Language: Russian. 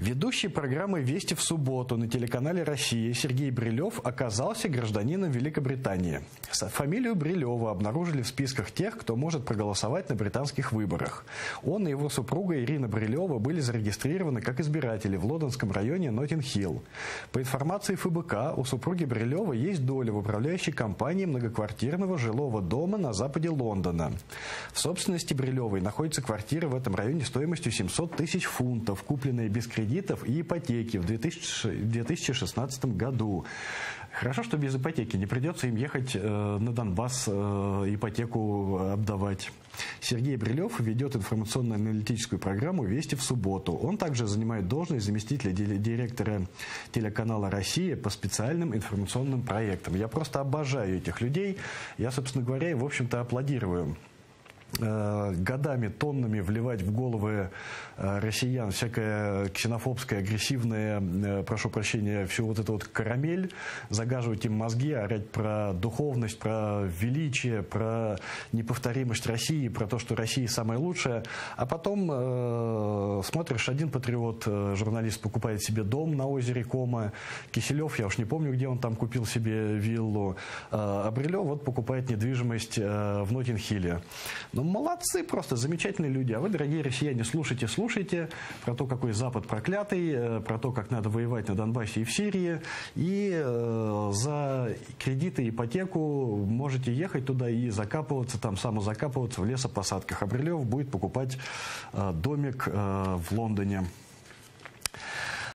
Ведущий программы «Вести в субботу» на телеканале «Россия» Сергей Брилев оказался гражданином Великобритании. Фамилию Брилева обнаружили в списках тех, кто может проголосовать на британских выборах. Он и его супруга Ирина Брилева были зарегистрированы как избиратели в лондонском районе Ноттинг-Хилл. По информации ФБК, у супруги Брилева есть доля в управляющей компании многоквартирного жилого дома на западе Лондона. В собственности Брилевой находится квартира в этом районе стоимостью 700 тысяч фунтов, купленная без кредитов и ипотеки в 2016 году. Хорошо, что без ипотеки не придется им ехать на Донбасс ипотеку отдавать. Сергей Брилев ведет информационно-аналитическую программу «Вести в субботу». Он также занимает должность заместителя директора телеканала «Россия» по специальным информационным проектам. Я просто обожаю этих людей. Я, собственно говоря, и, в общем-то, аплодирую. Годами, тоннами вливать в головы россиян всякое ксенофобское, агрессивное, прошу прощения, всю вот эту вот карамель, загаживать им мозги, орать про духовность, про величие, про неповторимость России, про то, что Россия самая лучшая, а потом смотришь, один патриот, журналист, покупает себе дом на озере Кома, Киселев, я уж не помню, где он там купил себе виллу, а Брилев вот покупает недвижимость в Ноттинг-Хилле. Ну, молодцы, просто замечательные люди. А вы, дорогие россияне, слушайте про то, какой Запад проклятый, про то, как надо воевать на Донбассе и в Сирии. И за кредиты, ипотеку можете ехать туда и закапываться, там самозакапываться в лесопосадках. А Брилев будет покупать домик в Лондоне.